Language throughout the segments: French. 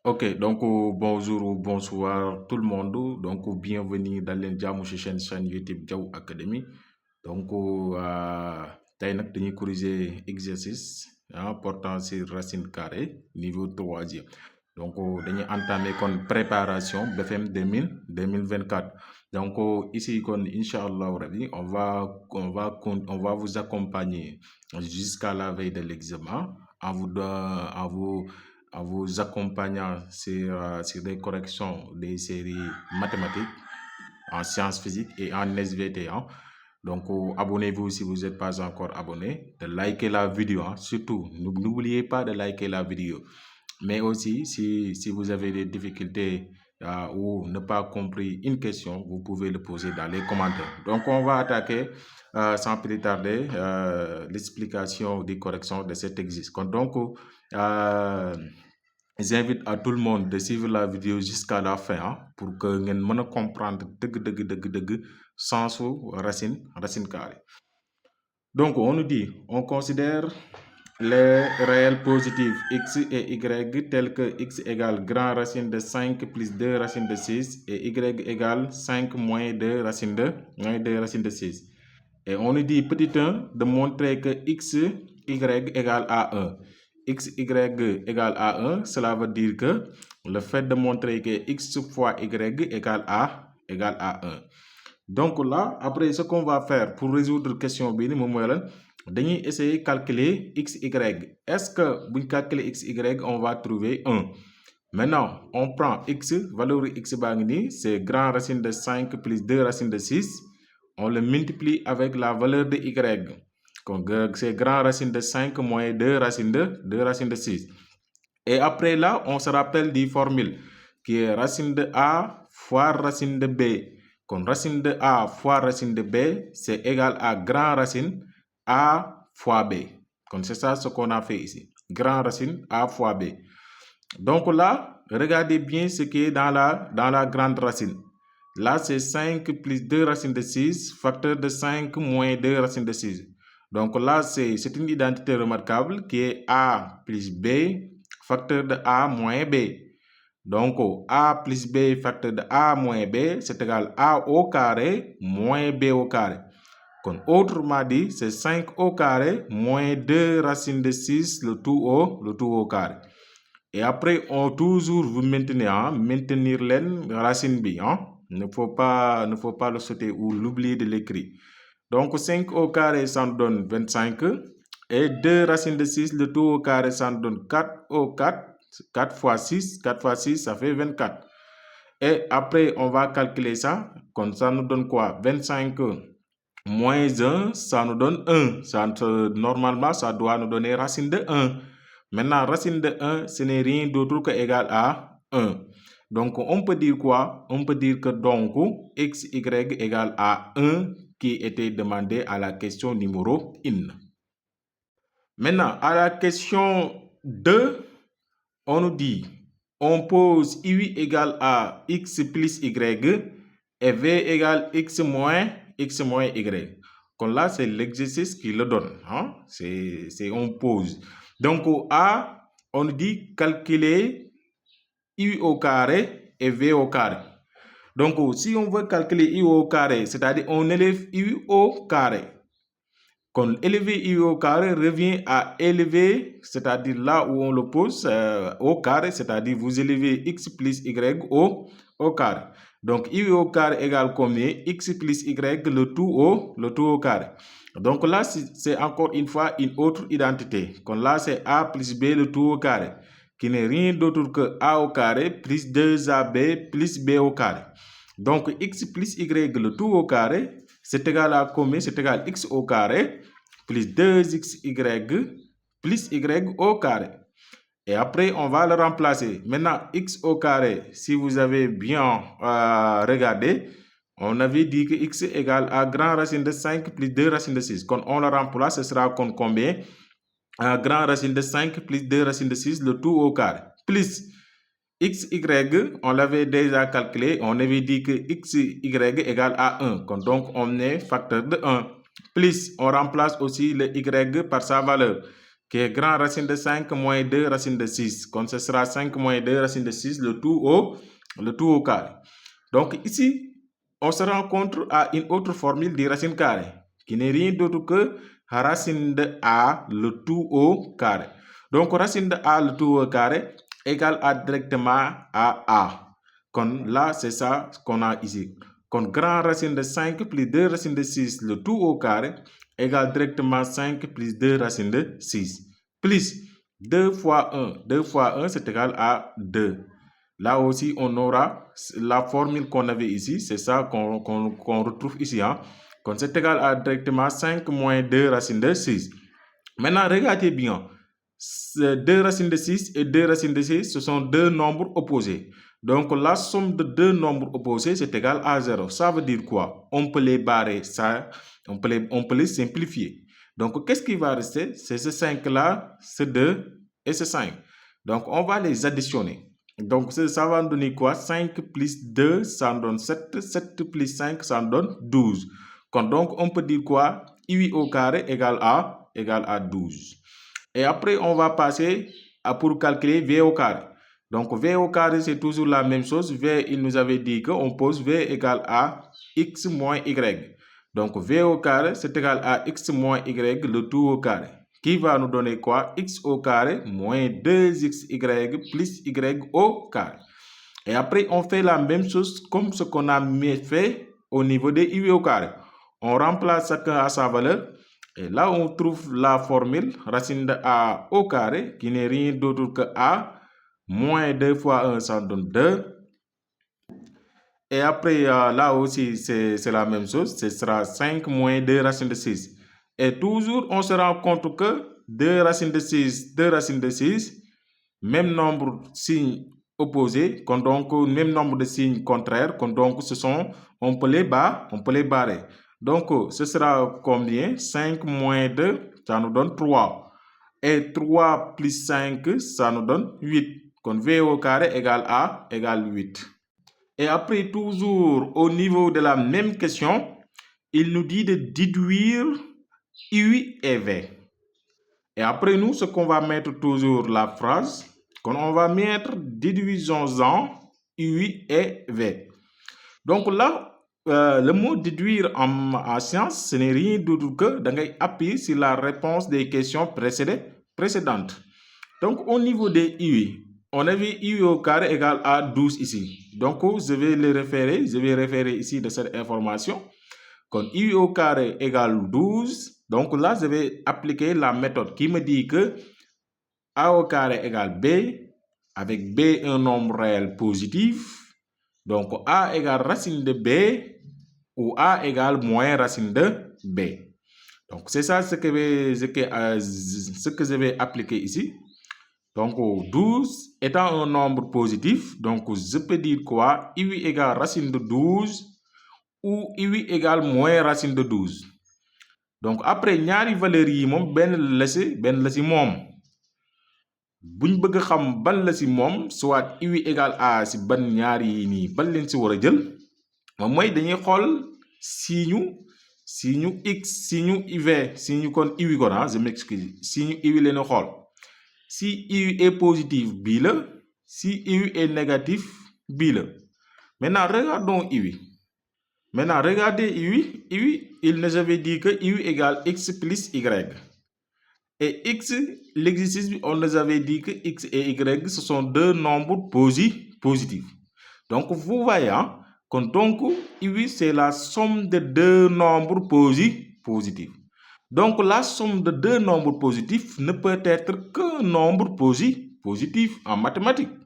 Ok, donc bonjour ou bonsoir tout le monde. Donc bienvenue dans l'Indiam chaîne YouTube Diaw Academy. Donc tey nag dañuy corriger exercice portant sur racine carrée niveau troisième. Donc dañuy entamer kon préparation BFM 2024. Donc ici kon Inch'Allah rabi on va vous accompagner jusqu'à la veille de l'examen en vous accompagnant sur des corrections des séries mathématiques, en sciences physiques et en SVT. Donc, abonnez-vous si vous n'êtes pas encore abonné, de liker la vidéo. Surtout, n'oubliez pas de liker la vidéo. Mais aussi, si vous avez des difficultés ou ne pas compris une question, vous pouvez le poser dans les commentaires. Donc, on va attaquer sans plus tarder l'explication des corrections de cet exercice. Donc, j'invite à tout le monde de suivre la vidéo jusqu'à la fin pour que vous puissiez comprendre sensu racine carrée. Donc, on nous dit, on considère les réels positifs x et y tels que x égale grand racine de 5 plus 2 racine de 6 et y égale 5 moins 2 racine de 6. Et on nous dit, petit 1, de montrer que x, y égale à 1. X, y égale à 1, cela veut dire que le fait de montrer que x fois y égale à 1. Donc là, après, ce qu'on va faire pour résoudre la question, dañuy essayer de calculer x, y. Est-ce que, pour calculer x, y, on va trouver 1? Maintenant, on prend x, valeur x, c'est grand racine de 5 plus 2 racine de 6. On le multiplie avec la valeur de y. Donc, c'est grand racine de 5 moins 2 racine de 6. Et après là, on se rappelle des formules qui est racine de a fois racine de b. Comme racine de a fois racine de b, c'est égal à grand racine a fois b. Donc c'est ça ce qu'on a fait ici. Grand racine a fois b. Donc là, regardez bien ce qui est dans la grande racine. Là, c'est 5 plus 2 racine de 6, facteur de 5 moins 2 racine de 6. Donc là, c'est une identité remarquable qui est a plus b, facteur de a moins b. Donc, a plus b facteur de a moins b, c'est égal à a au carré moins b au carré. Donc, autrement dit, c'est 5 au carré moins 2 racine de 6, le tout au carré. Et après, on toujours vous maintenir la racine b. Il ne faut pas le sauter ou l'oublier de l'écrire. Donc, 5 au carré, ça nous donne 25. Et 2 racines de 6, le tout au carré, ça nous donne 4 au 4. 4 fois 6, ça fait 24. Et après, on va calculer ça. Comme ça nous donne quoi? 25 moins 1, ça nous donne 1. Normalement, ça doit nous donner racine de 1. Maintenant, racine de 1, ce n'est rien d'autre que égal à 1. Donc, on peut dire quoi? On peut dire que donc, x, y égale à 1 qui était demandé à la question numéro 1. Maintenant, à la question 2, on nous dit, on pose I égale à x plus y et v égale x moins y. Donc là, c'est l'exercice qui le donne. C'est on pose. Donc, A, on nous dit calculer I au carré et v au carré. Donc, si on veut calculer I au carré, c'est-à-dire on élève I au carré. Quand élever I au carré revient à élever, c'est-à-dire là où on le pose au carré, c'est-à-dire vous élevez x plus y au carré. Donc I au carré égale combien? X plus y, le tout au carré. Donc là, c'est encore une fois une autre identité. Quand là, c'est a plus b, le tout au carré, qui n'est rien d'autre que a au carré plus 2ab plus b au carré. Donc x plus y, le tout au carré, c'est égal à combien? C'est égal à x au carré plus 2xy plus y au carré. Et après, on va le remplacer. Maintenant, x au carré, si vous avez bien regardé, on avait dit que x égale à grand racine de 5 plus 2 racine de 6. Quand on le remplace, ce sera comme combien? Grand racine de 5 plus 2 racine de 6, le tout au carré. Plus x, y, on l'avait déjà calculé, on avait dit que x, y égale à 1. Donc, on est facteur de 1. Plus, on remplace aussi le y par sa valeur, qui est grand racine de 5 moins 2 racine de 6. Comme ce sera 5 moins 2 racine de 6, le tout au carré. Donc ici, on se rencontre à une autre formule de racine carrée, qui n'est rien d'autre que racine de A, le tout au carré. Donc racine de A, le tout au carré, égale à directement à A. Comme là, c'est ça qu'on a ici. Comme grand racine de 5 plus 2 racine de 6, le tout au carré, égale directement 5 plus 2 racine de 6. Plus 2 fois 1. 2 fois 1, c'est égal à 2. Là aussi, on aura la formule qu'on avait ici. C'est ça qu'on retrouve ici. Hein. Quand c'est égal à directement 5 moins 2 racine de 6. Maintenant, regardez bien. 2 racines de 6 et 2 racines de 6, ce sont deux nombres opposés. Donc, la somme de deux nombres opposés, c'est égal à 0. Ça veut dire quoi? On peut les barrer, ça, on peut les simplifier. Donc, qu'est-ce qui va rester? C'est ce 5-là, ce 2 et ce 5. Donc, on va les additionner. Donc, ça va donner quoi? 5 plus 2, ça en donne 7. 7 plus 5, ça en donne 12. Donc, on peut dire quoi? I au carré égale à 12. Et après, on va passer pour calculer V au carré. Donc, V au carré, c'est toujours la même chose. V, il nous avait dit qu'on pose V égale à X moins Y. Donc, V au carré, c'est égal à X moins Y, le tout au carré. Qui va nous donner quoi? X au carré moins 2XY plus Y au carré. Et après, on fait la même chose comme ce qu'on a fait au niveau de I au carré. On remplace chacun à sa valeur. Et là, on trouve la formule racine de A au carré, qui n'est rien d'autre que A, moins 2 fois 1, ça donne 2. Et après, là aussi, c'est la même chose. Ce sera 5 moins 2 racine de 6. Et toujours, on se rend compte que 2 racines de 6, 2 racines de 6, même nombre de signes opposés, donc même nombre de signes contraires, donc on peut les barrer. Donc, ce sera combien? 5 moins 2, ça nous donne 3. Et 3 plus 5, ça nous donne 8. Donc, V au carré égale 8. Et après, toujours au niveau de la même question, il nous dit de déduire U et V. Et après nous, ce qu'on va mettre toujours la phrase, qu'on va mettre déduisons-en U et V. Donc là, le mot déduire en science, ce n'est rien d'autre que d'appuyer sur la réponse des questions précédentes. Donc au niveau des UI, on avait I au carré égale à 12 ici. Donc je vais référer ici de cette information. Quand I au carré égale 12, donc là je vais appliquer la méthode qui me dit que A au carré égale B, avec B un nombre réel positif. Donc A égale racine de B ou A égale moins racine de B. Donc c'est ça ce que je vais appliquer ici. Donc 12 étant un nombre positif, donc je peux dire quoi? I égale racine de 12 ou I égale moins racine de 12. Donc après ñaari valeurs yi moom benn la si moom. buñ bëgg xam ban la si moom soit I égale A si ban ñaari yi nii ban leen si war a jël moom mooy dañuy xool signe X signe IV signe kon I kon je m'excuse signe I leen xool. Si I est positif, bii la. Si I est négatif, bii la. Maintenant, regardons I. Maintenant, regardez I. I, il nous avait dit que I égale X plus Y. Et X, l'exercice, on nous avait dit que X et Y, ce sont deux nombres positifs. Donc, vous voyez, donc, I, c'est la somme de deux nombres positifs. Donc, la somme de deux nombres positifs ne peut être qu'un nombre positif en mathématiques.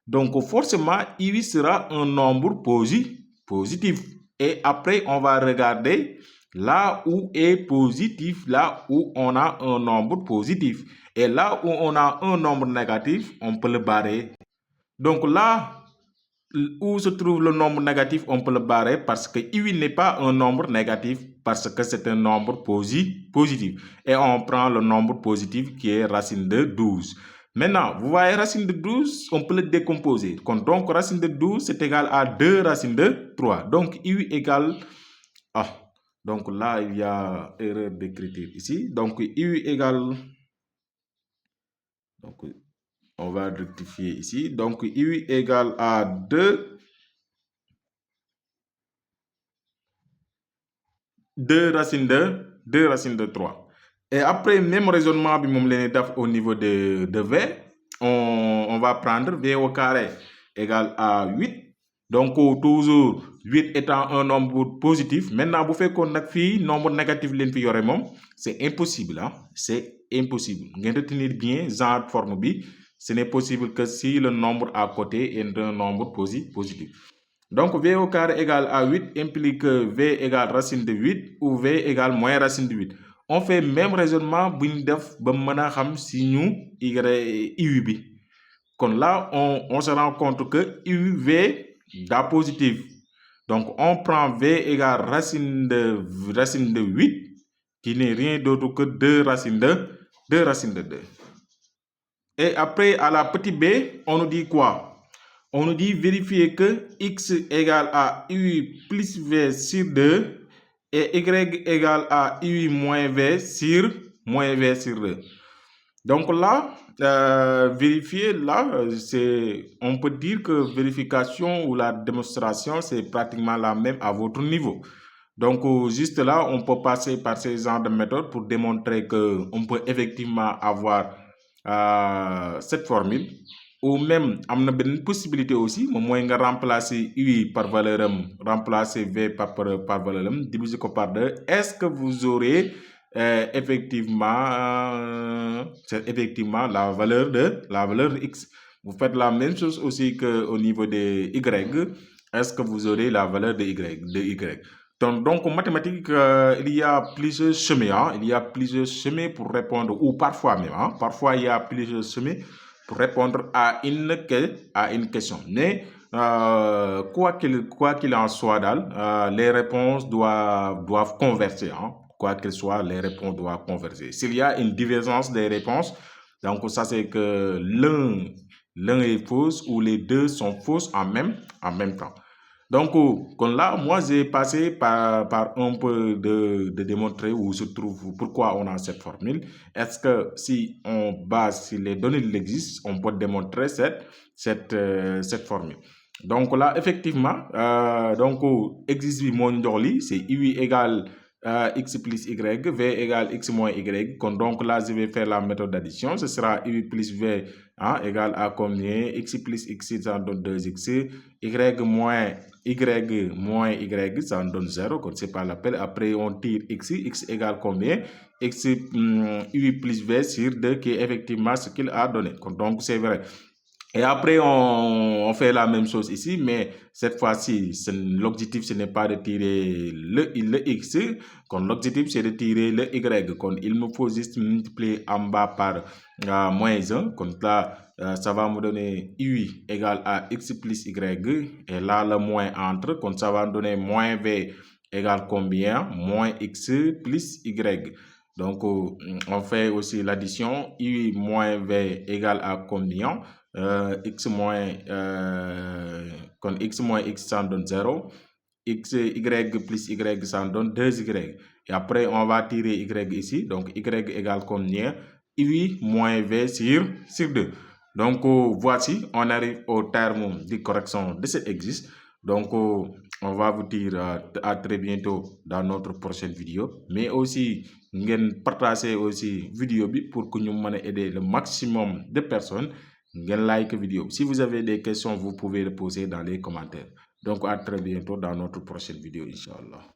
Donc, forcément, I sera un nombre positif. Et après, on va regarder là où est positif, là où on a un nombre positif. Et là où on a un nombre négatif, on peut le barrer. Donc là où se trouve le nombre négatif, on peut le barrer parce que I n'est pas un nombre négatif parce que c'est un nombre positif. Et on prend le nombre positif qui est racine de 12. Maintenant, vous voyez racine de 12, on peut le décomposer. Donc racine de 12, c'est égal à 2 racines de 3. Donc I égale... donc là, il y a erreur d'écriture ici. Donc I égale Donc, on va rectifier ici. Donc, UI égale à 2 racines de 3. Et après, même raisonnement au niveau de V, on va prendre V au carré égale à 8. Donc, toujours 8 étant un nombre positif. Maintenant, vous faites qu'on a nombre négatif, c'est impossible. Hein? C'est impossible. Vous retenir bien, genre forme B. Ce n'est possible que si le nombre à côté est un nombre positif. Donc, V au carré égale à 8 implique que V égale racine de 8 ou V égale moins racine de 8. On fait le même raisonnement pour nous si nous IUB. Donc là, on se rend compte que UV est positif. Donc, on prend V égale racine de 8, qui n'est rien d'autre que 2 racines de 2. Et après, à la petite b, on nous dit quoi? On nous dit vérifier que x égale à u plus v sur 2 et y égale à u moins v sur 2. Donc là, vérifier, là, on peut dire que vérification ou la démonstration, c'est pratiquement la même à votre niveau. Donc, juste là, on peut passer par ces genres de méthodes pour démontrer qu'on peut effectivement avoir cette formule. Ou même, on a une possibilité aussi, au moins, de remplacer U par valeur M, remplacer V par valeur M, diviser par 2. Est-ce que vous aurez effectivement la valeur de X? Vous faites la même chose aussi qu'au niveau de Y. Est-ce que vous aurez la valeur de Y? Donc, en mathématiques, il y a plusieurs chemins. Hein? Il y a plusieurs chemins pour répondre, ou parfois même, hein? Parfois il y a plusieurs chemins pour répondre à une question. Mais quoi qu'il en soit, les réponses doivent converger. Hein? Quoi qu'il soit, les réponses doivent converger. S'il y a une divergence des réponses, donc ça c'est que l'un est fausse ou les deux sont fausses en même temps. Donc, là, moi, j'ai passé par un peu de démontrer où se trouve, pourquoi on a cette formule. Est-ce que si on base sur les données qui existent, on peut démontrer cette formule. Donc là, effectivement, existe c'est UI égale x plus y, v égale x moins y. Donc là, je vais faire la méthode d'addition. Ce sera u plus v égale à combien? X plus x, ça donne 2x. Y moins y, ça donne 0. C'est pas l'appel. Après, on tire x égale combien? X u plus v sur 2, qui est effectivement ce qu'il a donné. Donc, c'est vrai. Et après, on fait la même chose ici, mais cette fois-ci, l'objectif, ce n'est pas de tirer le x, l'objectif, c'est de tirer le y. Il me faut juste multiplier en bas par moins 1. Là, ça va me donner u égale à x plus y, et là, le moins entre, ça va me donner moins v égale combien? Moins x plus y. Donc, on fait aussi l'addition, u moins v égale à combien? X moins x, ça donne 0. Y plus y, ça donne 2y. Et après, on va tirer y ici. Donc, y égale combien? U moins v sur 2. Donc, voici, on arrive au terme de correction de cet exercice. Donc, on va vous dire à très bientôt dans notre prochaine vidéo. Mais aussi, partagez aussi vidéo pour que nous puissions aider le maximum de personnes. Like la vidéo. Si vous avez des questions, vous pouvez les poser dans les commentaires. Donc, à très bientôt dans notre prochaine vidéo, Inch'Allah.